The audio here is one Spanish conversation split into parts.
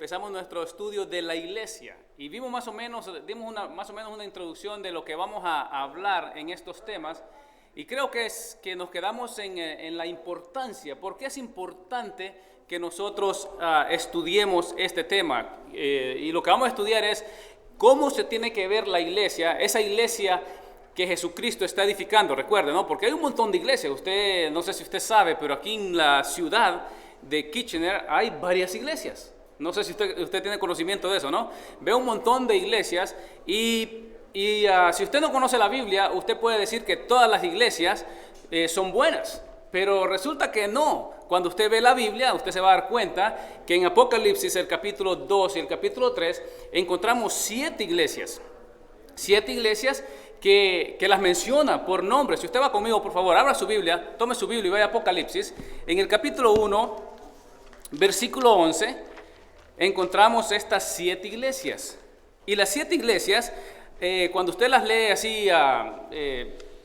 empezamos nuestro estudio de la iglesia y dimos más o menos una introducción de lo que vamos a hablar en estos temas, y creo que nos quedamos en la importancia. ¿Por qué es importante que nosotros estudiemos este tema? Y lo que vamos a estudiar es cómo se tiene que ver la iglesia, esa iglesia que Jesucristo está edificando. Recuerde, ¿no? Porque hay un montón de iglesias. Usted, no sé si usted sabe, pero aquí en la ciudad de Kitchener hay varias iglesias. No sé si usted tiene conocimiento de eso, ¿no? Ve un montón de iglesias y si usted no conoce la Biblia, usted puede decir que todas las iglesias son buenas, pero resulta que no. Cuando usted ve la Biblia, usted se va a dar cuenta que en Apocalipsis, el capítulo 2 y el capítulo 3, encontramos 7 iglesias. 7 iglesias que las menciona por nombre. Si usted va conmigo, por favor, abra su Biblia, tome su Biblia y vaya a Apocalipsis. En el capítulo 1, versículo 11, encontramos estas 7 iglesias. Y las 7 iglesias, cuando usted las lee así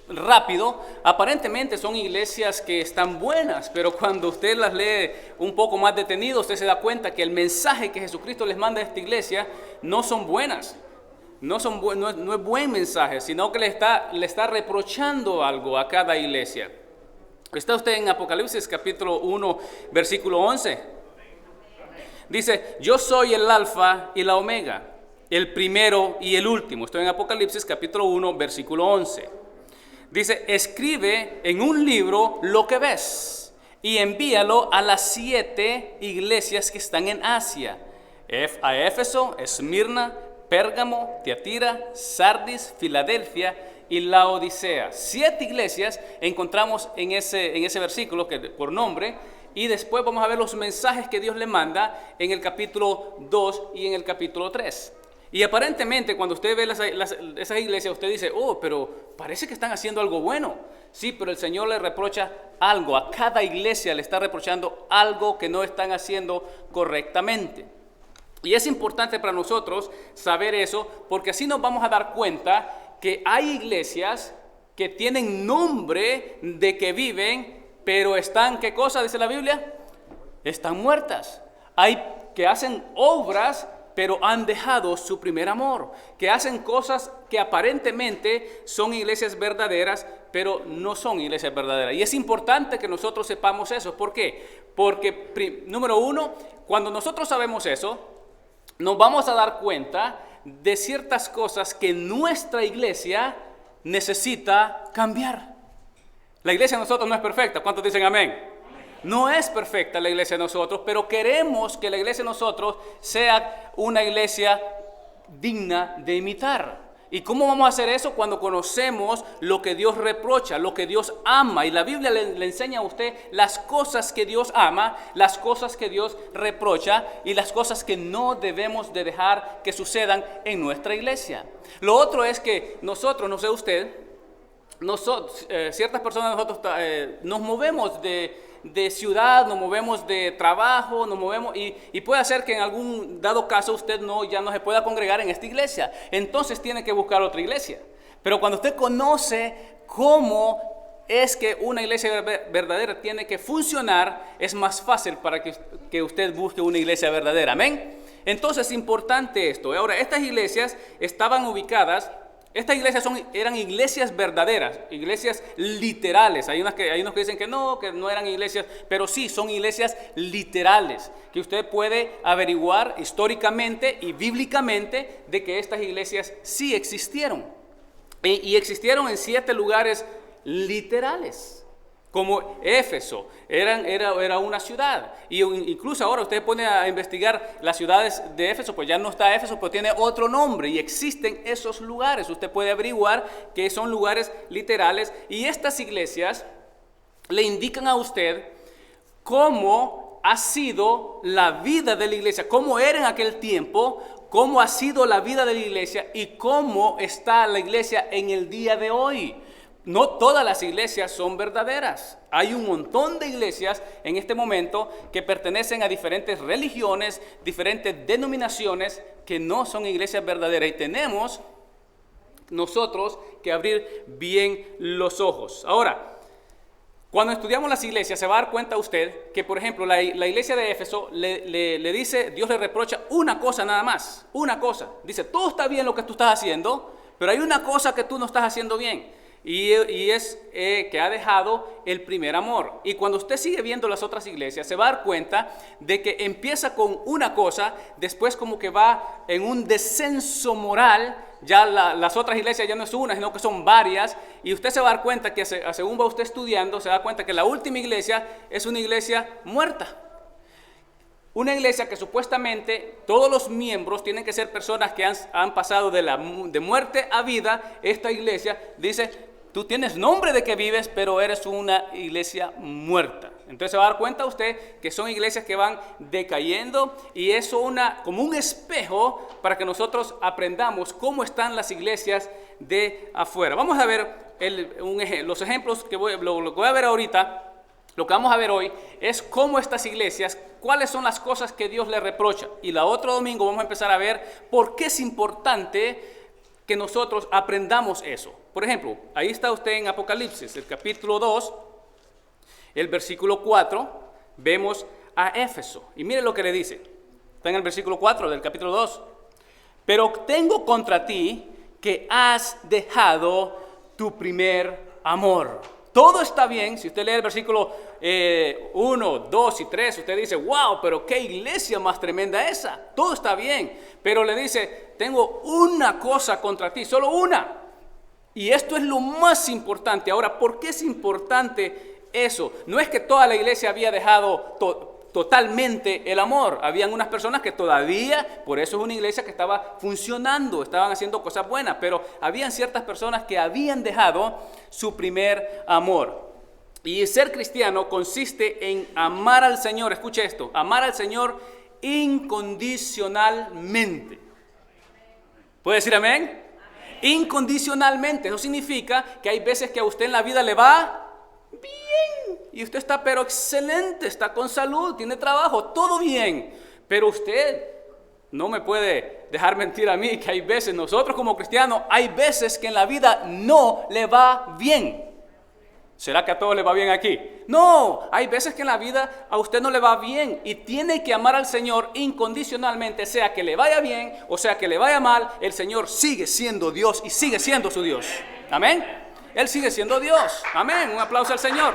rápido, aparentemente son iglesias que están buenas, pero cuando usted las lee un poco más detenido, usted se da cuenta que el mensaje que Jesucristo les manda a esta iglesia no son buenas. No es buen mensaje, sino que le está reprochando algo a cada iglesia. Está usted en Apocalipsis capítulo 1, versículo 11. Dice: yo soy el alfa y la omega, el primero y el último. Estoy en Apocalipsis capítulo 1, versículo 11. Dice: escribe en un libro lo que ves y envíalo a las 7 iglesias que están en Asia: a Éfeso, Esmirna, Pérgamo, Tiatira, Sardis, Filadelfia y Laodicea. 7 iglesias encontramos en ese versículo que por nombre. Y después vamos a ver los mensajes que Dios le manda en el capítulo 2 y en el capítulo 3. Y aparentemente cuando usted ve esas iglesias, usted dice: oh, pero parece que están haciendo algo bueno. Sí, pero el Señor le reprocha algo. A cada iglesia le está reprochando algo que no están haciendo correctamente. Y es importante para nosotros saber eso, porque así nos vamos a dar cuenta que hay iglesias que tienen nombre de que viven, pero están, ¿qué cosa dice la Biblia? Están muertas. Hay que hacen obras, pero han dejado su primer amor. Que hacen cosas que aparentemente son iglesias verdaderas, pero no son iglesias verdaderas. Y es importante que nosotros sepamos eso. ¿Por qué? Porque, número uno, cuando nosotros sabemos eso, nos vamos a dar cuenta de ciertas cosas que nuestra iglesia necesita cambiar. La iglesia de nosotros no es perfecta. ¿Cuántos dicen amén? No es perfecta la iglesia de nosotros, pero queremos que la iglesia de nosotros sea una iglesia digna de imitar. ¿Y cómo vamos a hacer eso? Cuando conocemos lo que Dios reprocha, lo que Dios ama. Y la Biblia le enseña a usted las cosas que Dios ama, las cosas que Dios reprocha y las cosas que no debemos de dejar que sucedan en nuestra iglesia. Lo otro es que nosotros, no sé usted, ciertas personas nosotros nos movemos de ciudad, nos movemos de trabajo, nos movemos y puede ser que en algún dado caso usted ya no se pueda congregar en esta iglesia. Entonces tiene que buscar otra iglesia. Pero cuando usted conoce cómo es que una iglesia verdadera tiene que funcionar, es más fácil para que usted busque una iglesia verdadera. Amén. Entonces es importante esto. Ahora, estas iglesias estaban ubicadas. Estas iglesias eran iglesias verdaderas, iglesias literales. Hay unos que dicen que no eran iglesias, pero sí, son iglesias literales, que usted puede averiguar históricamente y bíblicamente de que estas iglesias sí existieron. Y existieron en 7 lugares literales. Como Éfeso, era una ciudad. Y incluso ahora usted pone a investigar las ciudades de Éfeso, pues ya no está Éfeso, pero tiene otro nombre. Y existen esos lugares. Usted puede averiguar que son lugares literales. Y estas iglesias le indican a usted cómo ha sido la vida de la iglesia, cómo era en aquel tiempo, cómo ha sido la vida de la iglesia y cómo está la iglesia en el día de hoy. No todas las iglesias son verdaderas. Hay un montón de iglesias en este momento que pertenecen a diferentes religiones, diferentes denominaciones que no son iglesias verdaderas. Y tenemos nosotros que abrir bien los ojos. Ahora, Cuando estudiamos las iglesias se va a dar cuenta usted que, por ejemplo, la iglesia de Éfeso le dice, Dios le reprocha una cosa nada más, una cosa. Dice, todo está bien lo que tú estás haciendo, pero hay una cosa que tú no estás haciendo bien. Y es que ha dejado el primer amor. Y cuando usted sigue viendo las otras iglesias, se va a dar cuenta de que empieza con una cosa, después como que va en un descenso moral. Ya las otras iglesias ya no es una, sino que son varias. Y usted se va a dar cuenta que según va usted estudiando, se da cuenta que la última iglesia es una iglesia muerta. Una iglesia que supuestamente todos los miembros tienen que ser personas que han pasado de muerte a vida. Esta iglesia dice, tú tienes nombre de que vives, pero eres una iglesia muerta. Entonces se va a dar cuenta usted que son iglesias que van decayendo y eso como un espejo para que nosotros aprendamos cómo están las iglesias de afuera. Vamos a ver los ejemplos lo que voy a ver ahorita. Lo que vamos a ver hoy es cómo estas iglesias, cuáles son las cosas que Dios les reprocha. Y el otro domingo vamos a empezar a ver por qué es importante que nosotros aprendamos eso. Por ejemplo, ahí está usted en Apocalipsis, el capítulo 2, el versículo 4, vemos a Éfeso. Y mire lo que le dice. Está en el versículo 4 del capítulo 2. Pero tengo contra ti que has dejado tu primer amor. Todo está bien. Si usted lee el versículo 1, 2 y 3, usted dice, wow, pero qué iglesia más tremenda esa. Todo está bien. Pero le dice, tengo una cosa contra ti, solo una. Y esto es lo más importante. Ahora, ¿por qué es importante eso? No es que toda la iglesia había dejado totalmente el amor. Habían unas personas que todavía, por eso es una iglesia que estaba funcionando, estaban haciendo cosas buenas, pero habían ciertas personas que habían dejado su primer amor. Y ser cristiano consiste en amar al Señor, escuche esto, amar al Señor incondicionalmente. ¿Puede decir amén? Incondicionalmente. Eso significa que hay veces que a usted en la vida le va bien y usted está pero excelente, está con salud, tiene trabajo, todo bien, pero usted no me puede dejar mentir a mí que hay veces, nosotros como cristianos, hay veces que en la vida no le va bien. ¿Será que a todos le va bien aquí? No, hay veces que en la vida a usted no le va bien y tiene que amar al Señor incondicionalmente, sea que le vaya bien o sea que le vaya mal, el Señor sigue siendo Dios y sigue siendo su Dios. Amén. Él sigue siendo Dios. Amén. Un aplauso al Señor.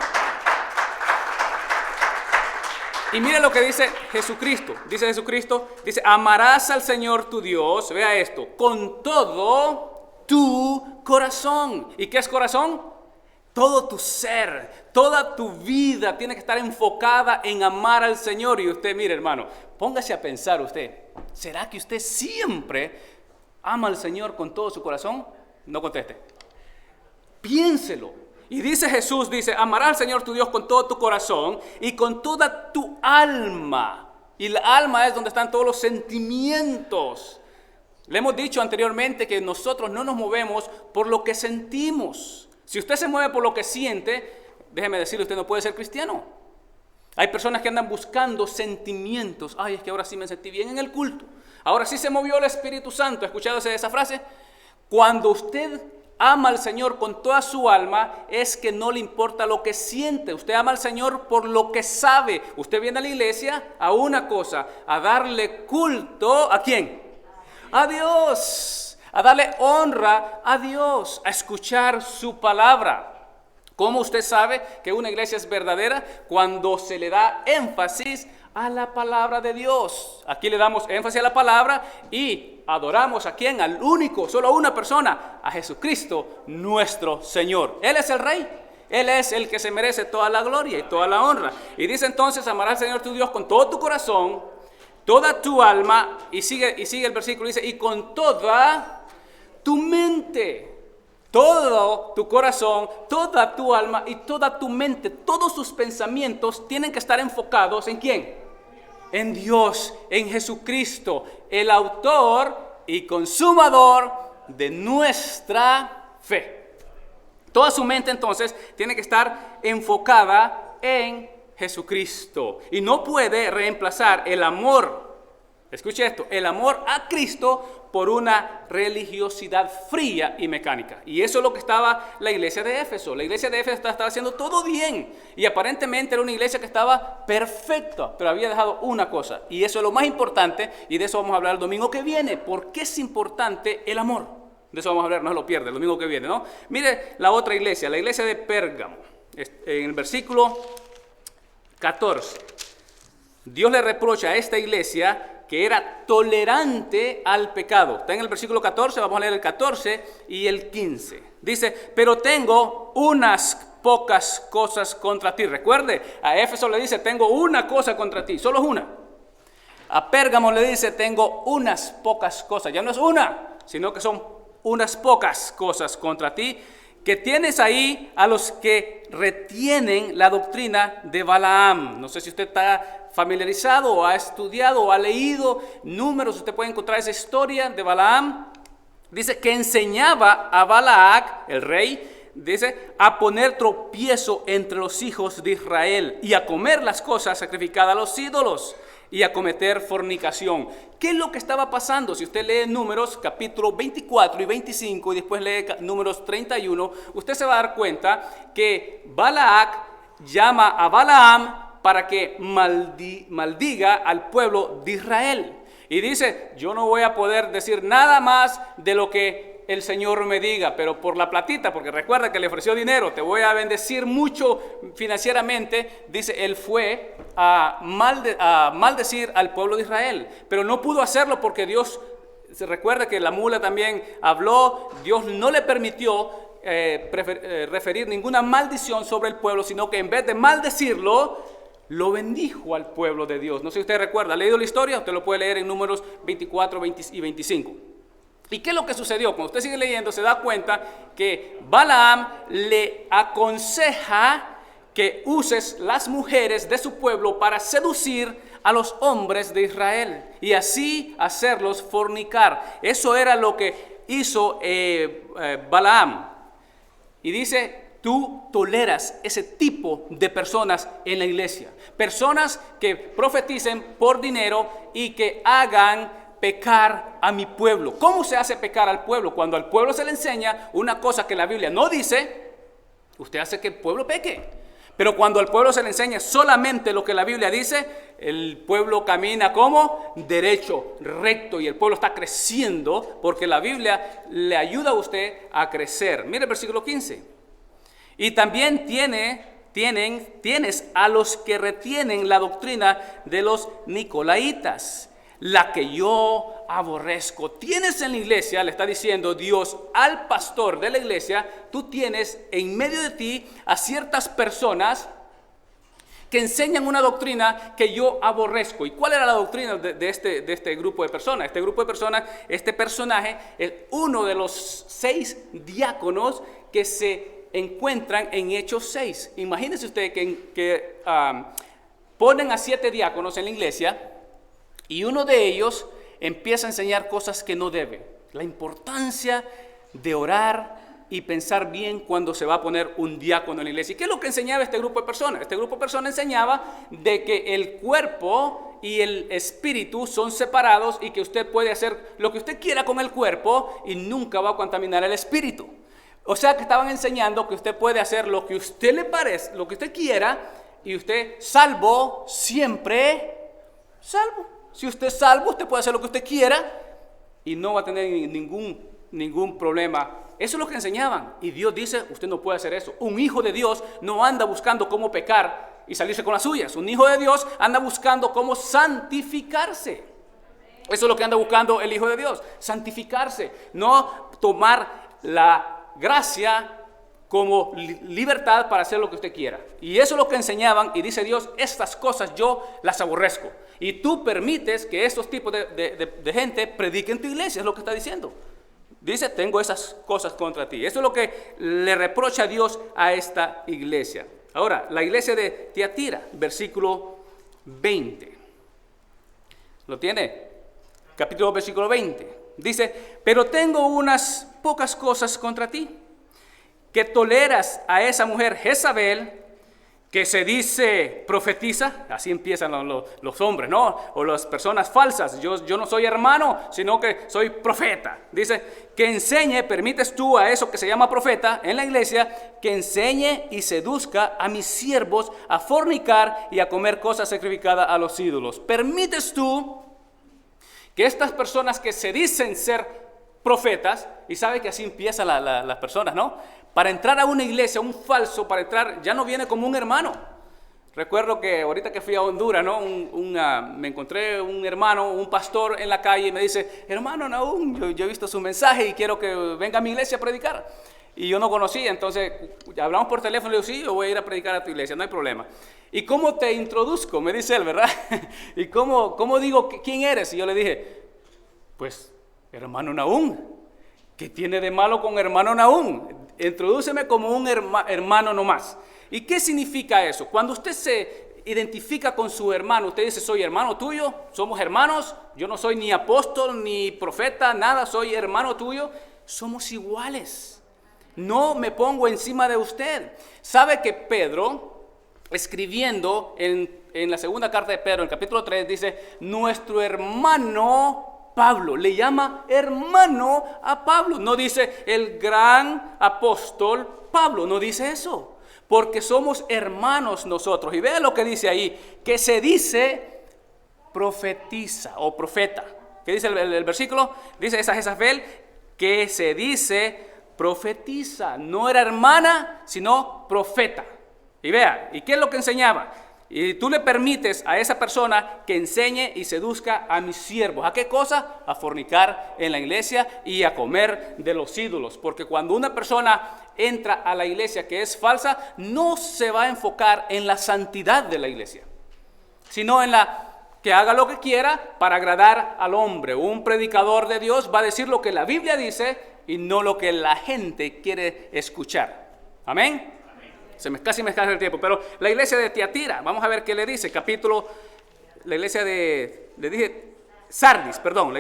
Y mire lo que dice Jesucristo. Dice Jesucristo, dice, amarás al Señor tu Dios, vea esto, con todo tu corazón. ¿Y qué es corazón? Todo tu ser, toda tu vida tiene que estar enfocada en amar al Señor. Y usted, mire hermano, póngase a pensar usted, ¿será que usted siempre ama al Señor con todo su corazón? No conteste. Piénselo. Y dice Jesús, dice, amarás al Señor tu Dios con todo tu corazón y con toda tu alma. Y la alma es donde están todos los sentimientos. Le hemos dicho anteriormente que nosotros no nos movemos por lo que sentimos. Si usted se mueve por lo que siente, déjeme decirle, usted no puede ser cristiano. Hay personas que andan buscando sentimientos. Ay, es que ahora sí me sentí bien en el culto. Ahora sí se movió el Espíritu Santo. ¿Ha escuchado esa frase? Cuando usted ama al Señor con toda su alma, es que no le importa lo que siente. Usted ama al Señor por lo que sabe. Usted viene a la iglesia a una cosa, a darle culto, ¿a quién? A Dios. A darle honra a Dios, a escuchar su palabra. ¿Cómo usted sabe que una iglesia es verdadera? Cuando se le da énfasis a la palabra de Dios. Aquí le damos énfasis a la palabra y adoramos a quién, al único, solo a una persona, a Jesucristo, nuestro Señor. Él es el Rey. Él es el que se merece toda la gloria y toda la honra. Y dice entonces, amarás al Señor tu Dios con todo tu corazón, toda tu alma, y sigue el versículo, dice, y con toda tu mente, todo tu corazón, toda tu alma y toda tu mente, todos sus pensamientos tienen que estar enfocados ¿en quién? En Dios, en Jesucristo, el autor y consumador de nuestra fe. Toda su mente entonces tiene que estar enfocada en Jesucristo y no puede reemplazar el amor Escuche esto, el amor a Cristo por una religiosidad fría y mecánica. Y eso es lo que estaba la iglesia de Éfeso. La iglesia de Éfeso estaba haciendo todo bien. Y aparentemente era una iglesia que estaba perfecta, pero había dejado una cosa. Y eso es lo más importante, y de eso vamos a hablar el domingo que viene. ¿Por qué es importante el amor? De eso vamos a hablar, no se lo pierda el domingo que viene, ¿no? Mire la otra iglesia, la iglesia de Pérgamo. En el versículo 14, Dios le reprocha a esta iglesia que era tolerante al pecado. Está en el versículo 14, vamos a leer el 14 y el 15. Dice, pero tengo unas pocas cosas contra ti. Recuerde, a Éfeso le dice, tengo una cosa contra ti, solo es una. A Pérgamo le dice, tengo unas pocas cosas. Ya no es una, sino que son unas pocas cosas contra ti, que tienes ahí a los que retienen la doctrina de Balaam. No sé si usted está familiarizado o ha estudiado o ha leído Números, usted puede encontrar esa historia de Balaam. Dice que enseñaba a Balac, el rey, dice, a poner tropiezo entre los hijos de Israel y a comer las cosas sacrificadas a los ídolos y a cometer fornicación. ¿Qué es lo que estaba pasando? Si usted lee Números capítulo 24 y 25 y después lee Números 31, usted se va a dar cuenta que Balac llama a Balaam para que maldiga al pueblo de Israel. Y dice, yo no voy a poder decir nada más de lo que el Señor me diga, pero por la platita, porque recuerda que le ofreció dinero, te voy a bendecir mucho financieramente. Dice, él fue a maldecir al pueblo de Israel, pero no pudo hacerlo porque Dios, se recuerda que la mula también habló, Dios no le permitió referir ninguna maldición sobre el pueblo, sino que en vez de maldecirlo, lo bendijo al pueblo de Dios. No sé si usted recuerda, ¿ha leído la historia? Usted lo puede leer en Números 24 y 25. ¿Y qué es lo que sucedió? Cuando usted sigue leyendo, se da cuenta que Balaam le aconseja que uses las mujeres de su pueblo para seducir a los hombres de Israel y así hacerlos fornicar. Eso era lo que hizo Balaam. Y dice, tú toleras ese tipo de personas en la iglesia. Personas que profeticen por dinero y que hagan pecar a mi pueblo. ¿Cómo se hace pecar al pueblo? Cuando al pueblo se le enseña una cosa que la Biblia no dice, usted hace que el pueblo peque. Pero cuando al pueblo se le enseña solamente lo que la Biblia dice, el pueblo camina como derecho, recto, y el pueblo está creciendo porque la Biblia le ayuda a usted a crecer. Mire el versículo 15. Y también tienes a los que retienen la doctrina de los nicolaitas, la que yo aborrezco. Tienes en la iglesia, le está diciendo Dios al pastor de la iglesia, tú tienes en medio de ti a ciertas personas que enseñan una doctrina que yo aborrezco. ¿Y cuál era la doctrina de este grupo de personas? Este grupo de personas, este personaje es uno de los 6 diáconos que se encuentran en Hechos 6. Imagínense usted que ponen a 7 diáconos en la iglesia y uno de ellos empieza a enseñar cosas que no debe. La importancia de orar y pensar bien cuando se va a poner un diácono en la iglesia. ¿Y qué es lo que enseñaba este grupo de personas? Este grupo de personas enseñaba de que el cuerpo y el espíritu son separados y que usted puede hacer lo que usted quiera con el cuerpo y nunca va a contaminar el espíritu. O sea que estaban enseñando que usted puede hacer lo que usted le parezca, lo que usted quiera, y usted salvo, siempre salvo. Si usted es salvo, usted puede hacer lo que usted quiera y no va a tener ningún problema. Eso es lo que enseñaban. Y Dios dice, usted no puede hacer eso. Un hijo de Dios no anda buscando cómo pecar y salirse con las suyas. Un hijo de Dios anda buscando cómo santificarse. Eso es lo que anda buscando el hijo de Dios, santificarse. No tomar la gracia como libertad para hacer lo que usted quiera. Y eso es lo que enseñaban, y dice Dios, estas cosas yo las aborrezco. Y tú permites que estos tipos de gente prediquen en tu iglesia, es lo que está diciendo. Dice, tengo esas cosas contra ti. Eso es lo que le reprocha Dios a esta iglesia. Ahora, la iglesia de Tiatira, versículo 20. ¿Lo tiene? Capítulo versículo 20. Dice, pero tengo unas pocas cosas contra ti, que toleras a esa mujer Jezabel, que se dice profetiza, así empiezan los hombres, ¿no? O las personas falsas, yo no soy hermano, sino que soy profeta. Dice, que enseñe, permites tú a eso que se llama profeta en la iglesia, que enseñe y seduzca a mis siervos a fornicar y a comer cosas sacrificadas a los ídolos. Permites tú que estas personas que se dicen ser profetas, y sabe que así empiezan las personas, ¿no? Para entrar a una iglesia, un falso, para entrar, ya no viene como un hermano. Recuerdo que ahorita que fui a Honduras, ¿no? Me encontré un hermano, un pastor en la calle y me dice, hermano Nahum, yo he visto su mensaje y quiero que venga a mi iglesia a predicar. Y yo no conocía, entonces hablamos por teléfono y le digo, sí, yo voy a ir a predicar a tu iglesia, no hay problema. ¿Y cómo te introduzco? Me dice él, ¿verdad? ¿Y cómo digo quién eres? Y yo le dije, pues, hermano Nahum. ¿Qué tiene de malo con hermano Nahum? Introdúceme como un hermano nomás. ¿Y qué significa eso? Cuando usted se identifica con su hermano, usted dice, soy hermano tuyo, somos hermanos, yo no soy ni apóstol, ni profeta, nada, soy hermano tuyo, somos iguales. No me pongo encima de usted. ¿Sabe que Pedro, escribiendo en la segunda carta de Pedro, en el capítulo 3, dice, nuestro hermano Pablo, le llama hermano a Pablo, no dice el gran apóstol Pablo, no dice eso, porque somos hermanos nosotros. Y vea lo que dice ahí, que se dice profetiza o profeta. ¿Qué dice el versículo? Dice esa Jezabel que se dice profetiza, no era hermana, sino profeta. Y vea, ¿y qué es lo que enseñaba? Y tú le permites a esa persona que enseñe y seduzca a mis siervos. ¿A qué cosa? A fornicar en la iglesia y a comer de los ídolos. Porque cuando una persona entra a la iglesia que es falsa, no se va a enfocar en la santidad de la iglesia, sino en que haga lo que quiera para agradar al hombre. Un predicador de Dios va a decir lo que la Biblia dice y no lo que la gente quiere escuchar. Amén. Casi me escasa el tiempo, pero la iglesia de Tiatira, vamos a ver qué le dice, la iglesia la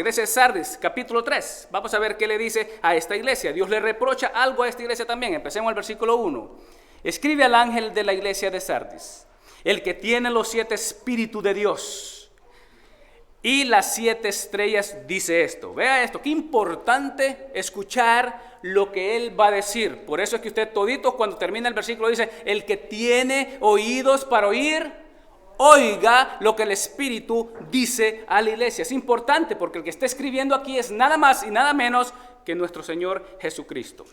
iglesia de Sardis, capítulo 3, vamos a ver qué le dice a esta iglesia. Dios le reprocha algo a esta iglesia también. Empecemos el versículo 1. Escribe al ángel de la iglesia de Sardis, el que tiene los 7 espíritus de Dios y las 7 estrellas, dice esto. Vea esto, qué importante escuchar lo que él va a decir. Por eso es que usted todito cuando termina el versículo dice, el que tiene oídos para oír, oiga lo que el Espíritu dice a la iglesia. Es importante porque el que está escribiendo aquí es nada más y nada menos que nuestro Señor Jesucristo.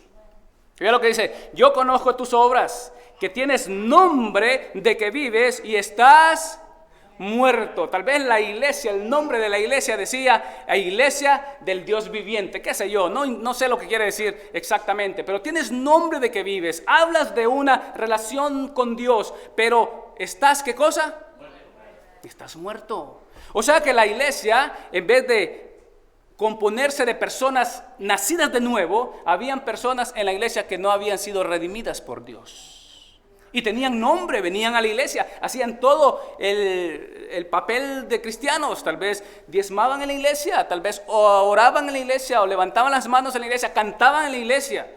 Vea lo que dice, yo conozco tus obras, que tienes nombre de que vives y estás muerto. Tal vez la iglesia, el nombre de la iglesia decía iglesia del Dios viviente, qué sé yo, no sé lo que quiere decir exactamente, pero tienes nombre de que vives, hablas de una relación con Dios, pero ¿estás qué cosa? Estás muerto. O sea que la iglesia, en vez de componerse de personas nacidas de nuevo, habían personas en la iglesia que no habían sido redimidas por Dios. Y tenían nombre, venían a la iglesia, hacían todo el papel de cristianos, tal vez diezmaban en la iglesia, tal vez oraban en la iglesia o levantaban las manos en la iglesia, cantaban en la iglesia.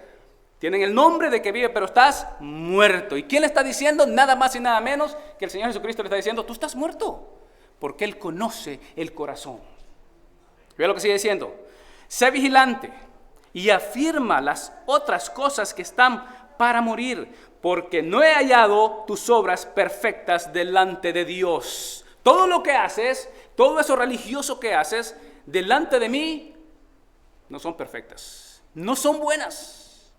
Tienen el nombre de que vive, pero estás muerto. ¿Y quién le está diciendo? Nada más y nada menos que el Señor Jesucristo le está diciendo, tú estás muerto, porque Él conoce el corazón. Vea lo que sigue diciendo, sé vigilante y afirma las otras cosas que están para morir, porque no he hallado tus obras perfectas delante de Dios. Todo lo que haces, todo eso religioso que haces, delante de mí, no son perfectas, no son buenas.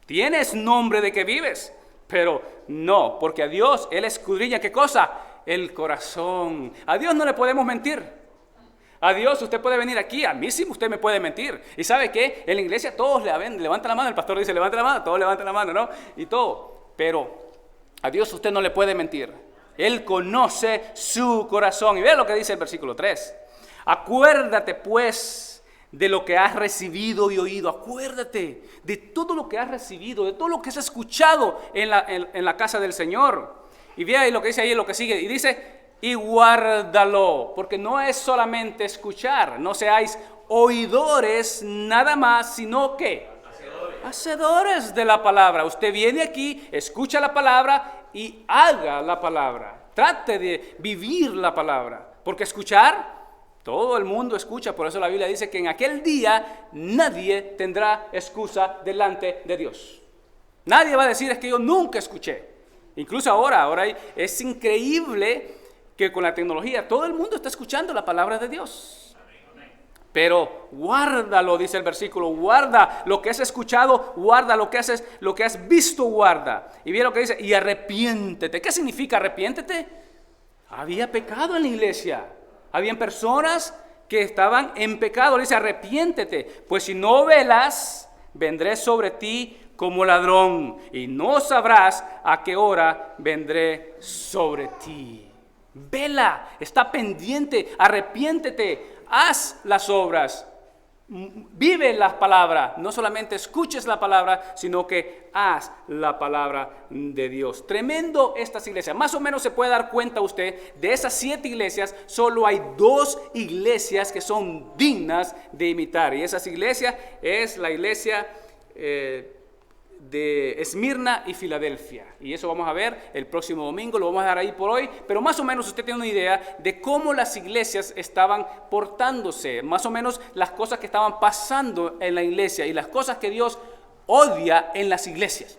Tienes nombre de que vives, pero no, porque a Dios Él escudriña, ¿qué cosa? El corazón. A Dios no le podemos mentir. A Dios usted puede venir aquí, a mí sí usted me puede mentir. ¿Y sabe qué? En la iglesia todos levantan la mano, el pastor dice levanta la mano, todos levantan la mano, ¿no? Y todo. Pero a Dios usted no le puede mentir. Él conoce su corazón. Y vea lo que dice el versículo 3. Acuérdate pues de lo que has recibido y oído. Acuérdate de todo lo que has recibido, de todo lo que has escuchado en la casa del Señor. Y vea lo que dice ahí, lo que sigue. Y dice, y guárdalo, porque no es solamente escuchar, no seáis oidores nada más, sino que hacedores de la palabra. Usted viene aquí, escucha la palabra y haga la palabra. Trate de vivir la palabra. Porque escuchar, todo el mundo escucha. Por eso la Biblia dice que en aquel día nadie tendrá excusa delante de Dios. Nadie va a decir, es que yo nunca escuché. Incluso ahora es increíble que con la tecnología todo el mundo está escuchando la palabra de Dios. Pero guárdalo, dice el versículo, guarda lo que has escuchado, guarda lo que has visto, guarda. Y mira lo que dice, y arrepiéntete. ¿Qué significa arrepiéntete? Había pecado en la iglesia. Habían personas que estaban en pecado. Dice, arrepiéntete, pues si no velas, vendré sobre ti como ladrón, y no sabrás a qué hora vendré sobre ti. Vela, está pendiente, arrepiéntete. Haz las obras, vive la palabra, no solamente escuches la palabra, sino que haz la palabra de Dios. Tremendo estas iglesias. Más o menos se puede dar cuenta usted, de esas 7 iglesias, solo hay 2 iglesias que son dignas de imitar. Y esas iglesias es la iglesia de Esmirna y Filadelfia. Y eso vamos a ver el próximo domingo, lo vamos a dar ahí por hoy. Pero más o menos usted tiene una idea de cómo las iglesias estaban portándose, más o menos las cosas que estaban pasando en la iglesia y las cosas que Dios odia en las iglesias.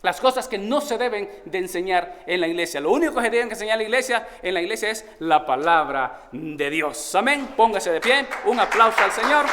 Las cosas que no se deben de enseñar en la iglesia. Lo único que se deben enseñar en la iglesia es la palabra de Dios. Amén. Póngase de pie. Un aplauso al Señor.